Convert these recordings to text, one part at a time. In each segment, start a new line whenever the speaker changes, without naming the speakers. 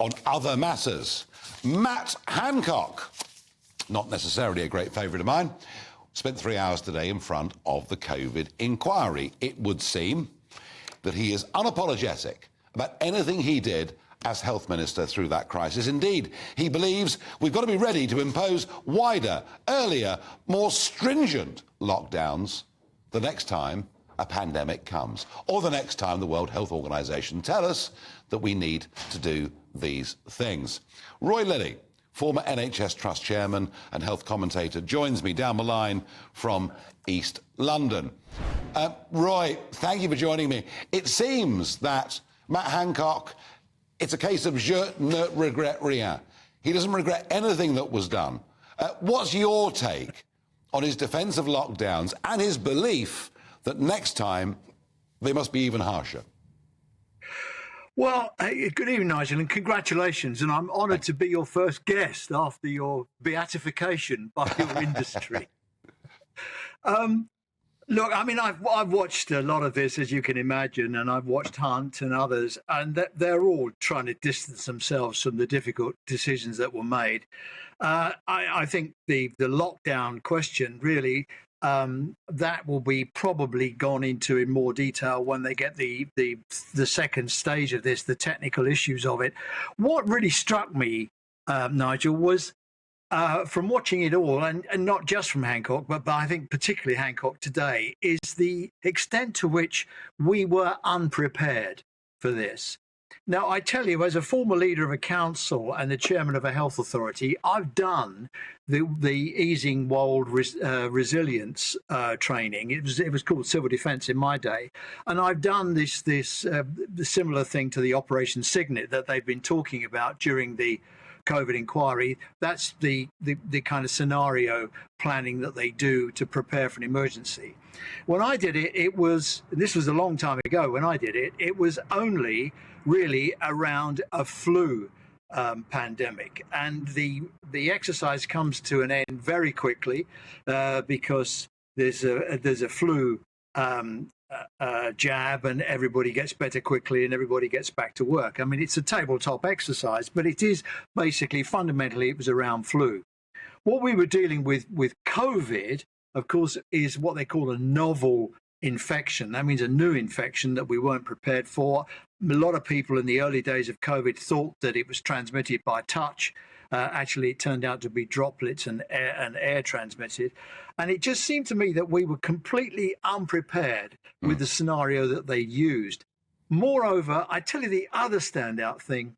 on other matters. Matt Hancock, not necessarily a great favourite of mine, spent 3 hours today in front of the COVID inquiry. It would seem that he is unapologetic about anything he did as health minister through that crisis. Indeed, he believes we've got to be ready to impose wider, earlier, more stringent lockdowns the next time a pandemic comes, or the next time the World Health Organization tell us that we need to do these things. Roy Lilley, former NHS Trust chairman and health commentator, joins me down the line from East London. Roy, thank you for joining me. It seems that Matt Hancock, it's a case of je ne regrette rien. He doesn't regret anything that was done. What's your take on his defence of lockdowns and his belief that next time they must be even harsher?
Well, good evening, Nigel, and congratulations. And I'm honoured to be your first guest after your beatification by your industry. Look, I mean, I've watched a lot of this, as you can imagine, and I've watched Hunt and others, and they're all trying to distance themselves from the difficult decisions that were made. I think the lockdown question really, that will be probably gone into in more detail when they get the second stage of this, the technical issues of it. What really struck me, Nigel, was from watching it all, and not just from Hancock, but I think particularly Hancock today, is the extent to which we were unprepared for this. Now, I tell you, as a former leader of a council and the chairman of a health authority, I've done the easing world resilience training. It was called civil defence in my day, and I've done this similar thing to the Operation Signet that they've been talking about during the COVID inquiry. That's the kind of scenario planning that they do to prepare for an emergency. When I did it, this was a long time ago. When I did it, it was only really around a flu pandemic, and the exercise comes to an end very quickly because there's a flu jab, and everybody gets better quickly and everybody gets back to work. I mean, it's a tabletop exercise, but it is basically, fundamentally, it was around flu. What we were dealing with COVID, of course, is what they call a novel infection. That means a new infection that we weren't prepared for. A lot of people in the early days of COVID thought that it was transmitted by touch. Actually, it turned out to be droplets and air transmitted. And it just seemed to me that we were completely unprepared with the scenario that they used. Moreover, I tell you the other standout thing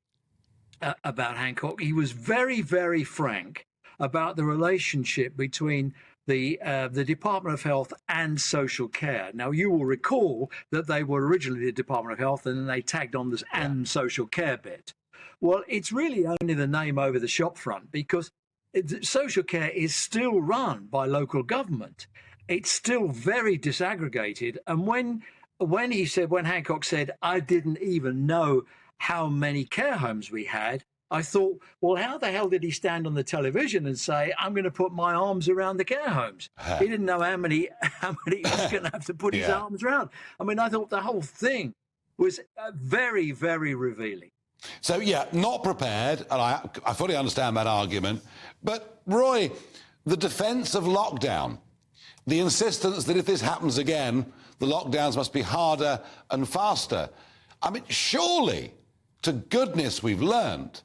about Hancock, he was very, very frank about the relationship between the Department of Health and social care. Now, you will recall that they were originally the Department of Health, and then they tagged on this and social care bit. Well, it's really only the name over the shop front, because social care is still run by local government. It's still very disaggregated. And when Hancock said, I didn't even know how many care homes we had, I thought, well, how the hell did he stand on the television and say, I'm going to put my arms around the care homes? He didn't know how many he was going to have to put his arms around. I mean, I thought the whole thing was very, very revealing.
So, yeah, not prepared, and I fully understand that argument. But, Roy, the defence of lockdown, the insistence that if this happens again, the lockdowns must be harder and faster. I mean, surely, to goodness, we've learned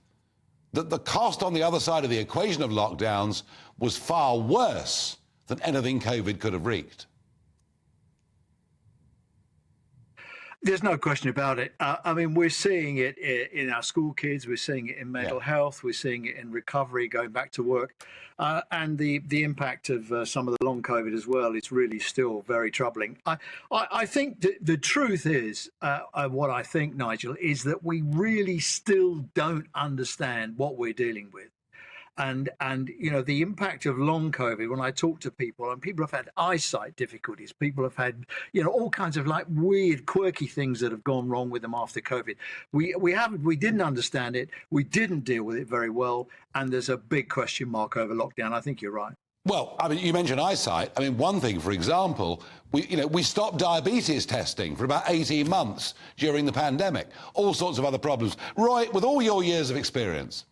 that the cost on the other side of the equation of lockdowns was far worse than anything COVID could have wreaked.
There's no question about it. I mean, we're seeing it in our school kids. We're seeing it in mental health. We're seeing it in recovery, going back to work. And the impact of some of the long COVID as well is really still very troubling. I think the truth is, what I think, Nigel, is that we really still don't understand what we're dealing with. And you know, the impact of long COVID, when I talk to people, and people have had eyesight difficulties, people have had, you know, all kinds of like weird, quirky things that have gone wrong with them after COVID. We didn't understand it. We didn't deal with it very well. And there's a big question mark over lockdown. I think you're right.
Well, I mean, you mentioned eyesight. I mean, one thing, for example, we stopped diabetes testing for about 18 months during the pandemic. All sorts of other problems. Roy, with all your years of experience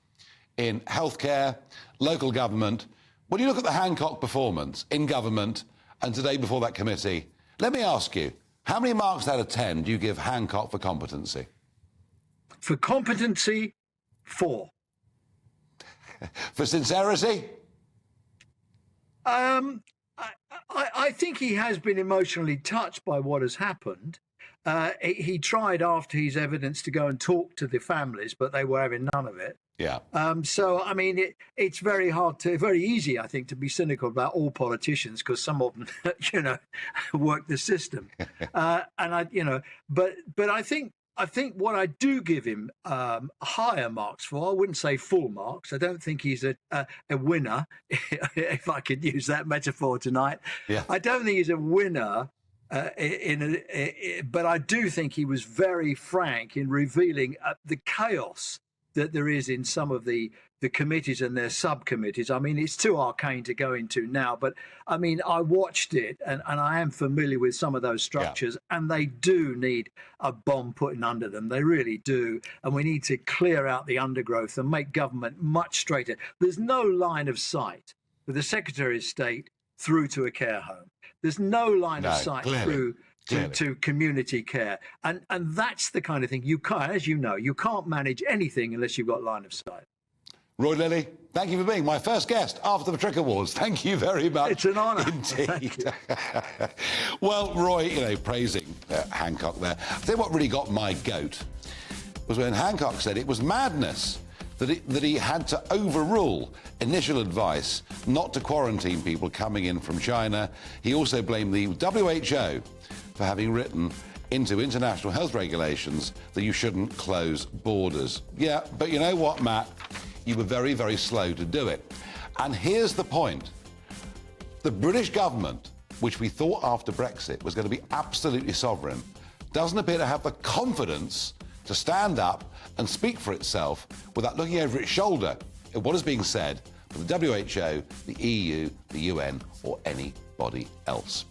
in healthcare, local government, when you look at the Hancock performance in government and today before that committee, let me ask you, how many marks out of 10 do you give Hancock for competency?
For competency, 4.
For sincerity?
I think he has been emotionally touched by what has happened. He tried after his evidence to go and talk to the families, but they were having none of it.
Yeah.
So, I mean, it's very easy, I think, to be cynical about all politicians because some of them, work the system. But I think what I do give him higher marks for, I wouldn't say full marks. I don't think he's a winner, if I could use that metaphor tonight.
Yeah.
I don't think he's a winner. But I do think he was very frank in revealing the chaos that there is in some of the committees and their subcommittees. I mean, it's too arcane to go into now, but I mean, I watched it and I am familiar with some of those structures, and they do need a bomb put under them. They really do. And we need to clear out the undergrowth and make government much straighter. There's no line of sight with the Secretary of State through to a care home. There's no line of sight through to community care. And that's the kind of thing you can't, as you know, you can't manage anything unless you've got line of sight.
Roy Lilley, thank you for being my first guest after the Trick Awards. Thank you very much.
It's an honour.
Indeed. Well, Roy, praising Hancock there. I tell you what really got my goat was when Hancock said it was madness that he had to overrule initial advice not to quarantine people coming in from China. He also blamed the WHO for having written into international health regulations that you shouldn't close borders. Yeah, but you know what, Matt? You were very, very slow to do it. And here's the point. The British government, which we thought after Brexit was going to be absolutely sovereign, doesn't appear to have the confidence to stand up and speak for itself without looking over its shoulder at what is being said by the WHO, the EU, the UN, or anybody else.